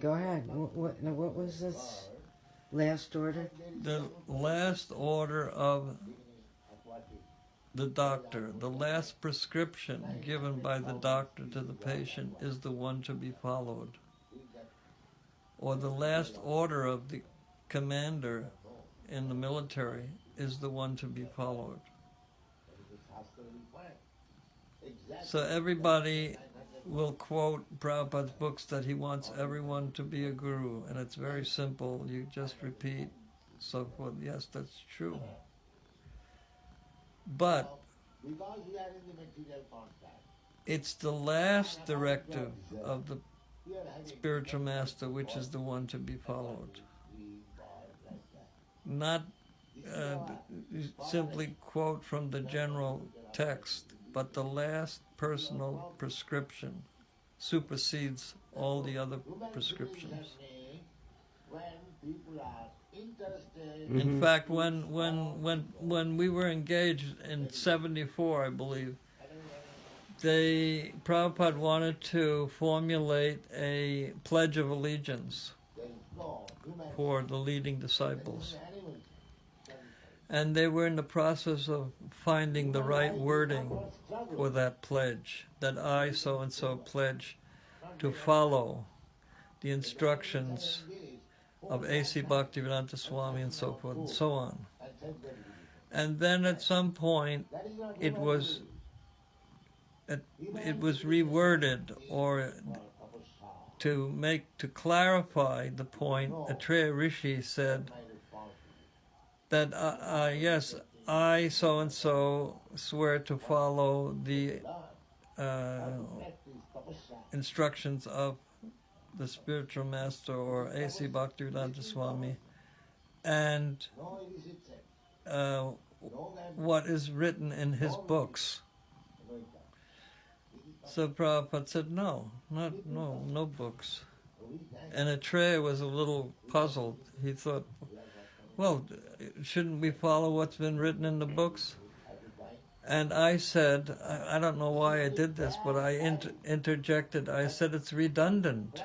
Go ahead. What was this last order? The last order of the doctor, the last prescription given by the doctor to the patient is the one to be followed. Or the last order of the commander in the military is the one to be followed. So everybody will quote Prabhupada's books that he wants everyone to be a guru, and it's very simple. You just repeat, so forth. Yes, that's true. But it's the last directive of the spiritual master which is the one to be followed. Not simply quote from the general text, but the last personal prescription supersedes all the other prescriptions. In fact, when we were engaged in 74, I believe, Prabhupada wanted to formulate a pledge of allegiance for the leading disciples. And they were in the process of finding the right wording for that pledge, that I, so-and-so, pledge to follow the instructions of A.C. Bhaktavatar Swami and so forth and so on. And then at some point it was reworded, or to clarify the point. Atreya Rishi said that yes, I so-and-so swear to follow the instructions of the spiritual master or A.C. Bhaktavatar Swami, and what is written in his books. So Prabhupada said, no books. And Atreya was a little puzzled. He thought, well, shouldn't we follow what's been written in the books? And I said, I don't know why I did this, but I interjected. I said, it's redundant.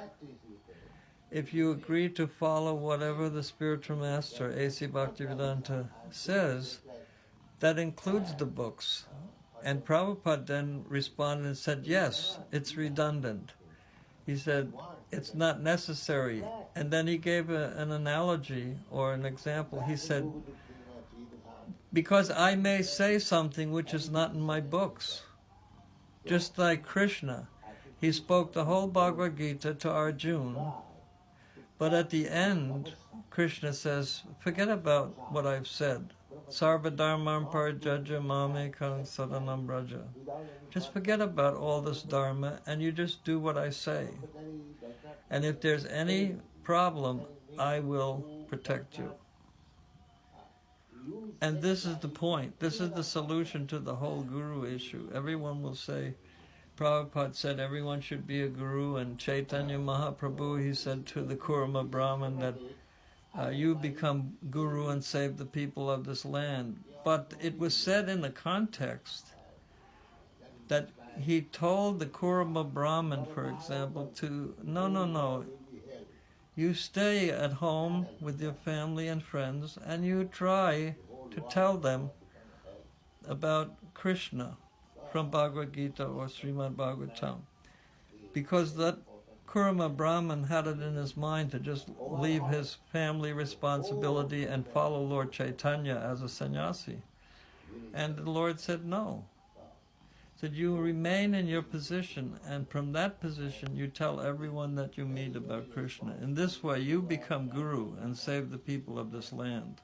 If you agree to follow whatever the spiritual master, A.C. Bhaktivedanta, says, that includes the books. And Prabhupada then responded and said, yes, it's redundant. He said, it's not necessary. And then he gave an analogy or an example. He said, because I may say something which is not in my books. Just like Krishna, he spoke the whole Bhagavad Gita to Arjuna, but at the end, Krishna says, forget about what I've said. Sarva dharmam parjaja mamekam sadanam braja. Just forget about all this dharma and you just do what I say. And if there's any problem, I will protect you. And this is the point. This is the solution to the whole guru issue. Everyone will say, Prabhupada said everyone should be a guru, and Chaitanya Mahaprabhu, he said to the Kurma Brahmin that you become guru and save the people of this land. But it was said in the context that he told the Kurma Brahmin, for example, to, no, you stay at home with your family and friends and you try to tell them about Krishna from Bhagavad Gita or Srimad Bhagavatam. Because that Kurma Brahmin had it in his mind to just leave his family responsibility and follow Lord Chaitanya as a sannyasi. And the Lord said no. Said you remain in your position, and from that position you tell everyone that you meet about Krishna. In this way you become guru and save the people of this land.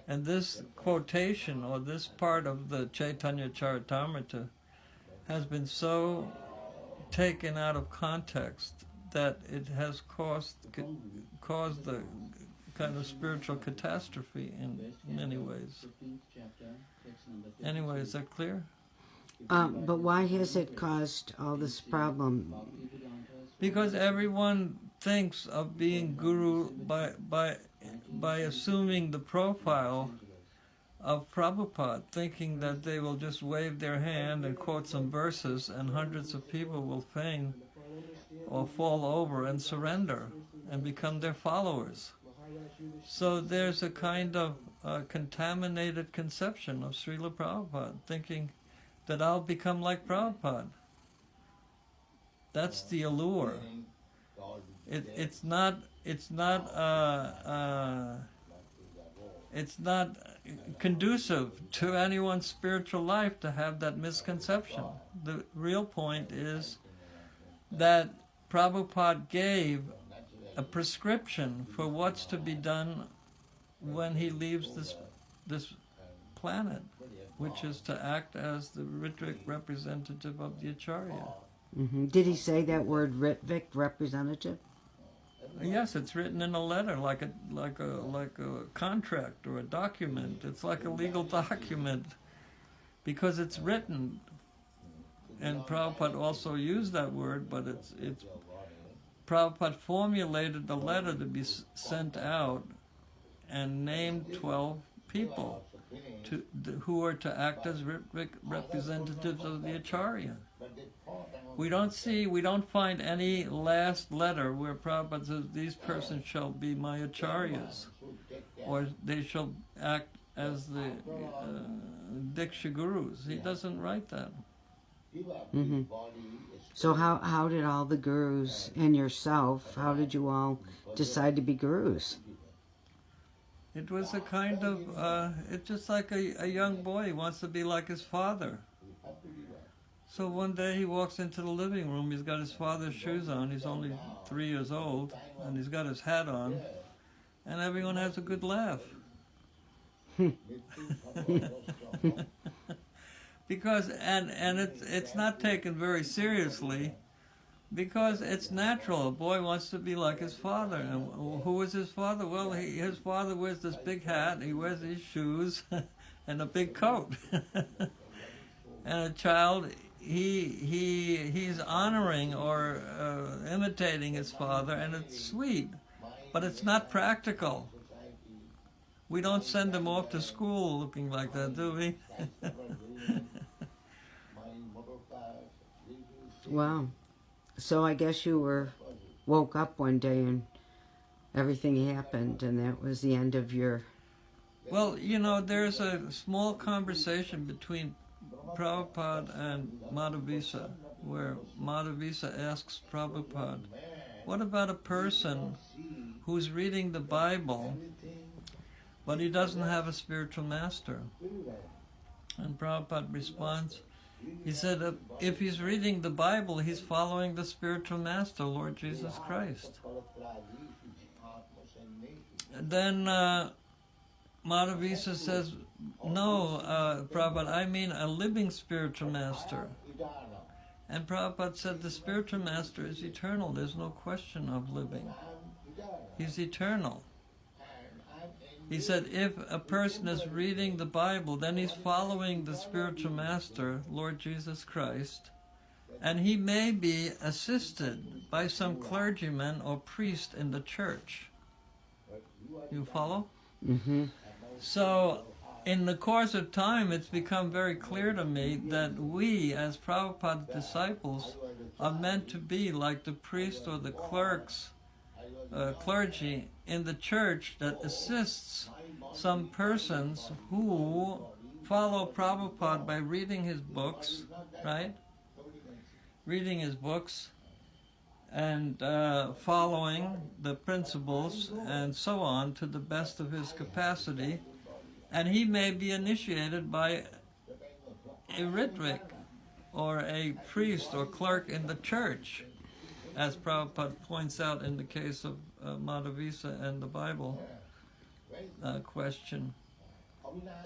And this quotation, or this part of the Chaitanya Charitamrita, has been so taken out of context that it has caused the kind of spiritual catastrophe in many ways. Anyway, is that clear? But why has it caused all this problem? Because everyone thinks of being guru by assuming the profile of Prabhupada, thinking that they will just wave their hand and quote some verses and hundreds of people will feign or fall over and surrender and become their followers. So there's a kind of contaminated conception of Srila Prabhupada, thinking that I'll become like Prabhupada. That's the allure. It's not conducive to anyone's spiritual life to have that misconception. The real point is that Prabhupada gave a prescription for what's to be done when he leaves this planet, which is to act as the Ritvik representative of the Acharya. Did he say that word, Ritvik, representative? Yes, it's written in a letter, like a contract or a document. It's like a legal document because it's written. And Prabhupada also used that word, but it's Prabhupada formulated the letter to be sent out and named 12 people who are to act as representatives of the Acharya. We don't find any last letter where Prabhupada says, these persons shall be my Acharyas, or they shall act as the Diksha Gurus. He doesn't write that. So how did all the gurus and yourself, how did you all decide to be gurus? It was a kind of, it's just like a young boy wants to be like his father. So one day he walks into the living room, he's got his father's shoes on, he's only 3 years old, and he's got his hat on, and everyone has a good laugh. Because, and it's not taken very seriously, because it's natural. A boy wants to be like his father. And who is his father? Well, his father wears this big hat, he wears these shoes, and a big coat. And a child, he's honoring or imitating his father, and it's sweet, but it's not practical. We don't send them off to school looking like that, do we? Wow. So I guess you woke up one day and everything happened, and that was the end of your... Well, you know, there's a small conversation between Prabhupada and Madhavisa, where Madhavisa asks Prabhupada, what about a person who's reading the Bible, but he doesn't have a spiritual master? And Prabhupada responds, he said, if he's reading the Bible, he's following the spiritual master, Lord Jesus Christ. And then Madhavisa says, no, Prabhupada, I mean a living spiritual master. And Prabhupada said, the spiritual master is eternal. There's no question of living. He's eternal. He said, if a person is reading the Bible, then he's following the spiritual master, Lord Jesus Christ, and he may be assisted by some clergyman or priest in the church. You follow? So, in the course of time, it's become very clear to me that we, as Prabhupada's disciples, are meant to be like the priest or the clergy in the church that assists some persons who follow Prabhupada by reading his books, right? Reading his books and following the principles and so on to the best of his capacity. And he may be initiated by a Ritvik or a priest or clerk in the church, as Prabhupada points out in the case of Madhavisa and the Bible question.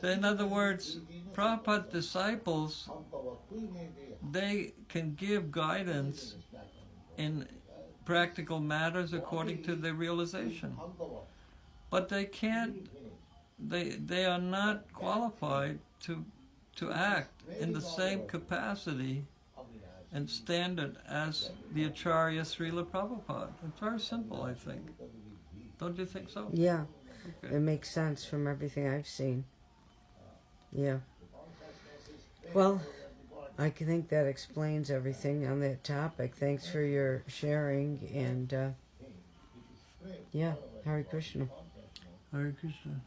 So in other words, Prabhupada's disciples, they can give guidance in practical matters according to their realization. But they can't, they are not qualified to act in the same capacity and standard as the Acharya Srila Prabhupada. It's very simple, I think. Don't you think so? Yeah, Okay. it makes sense from everything I've seen. Yeah. Well, I think that explains everything on that topic. Thanks for your sharing, and yeah, Hare Krishna. Hare Krishna.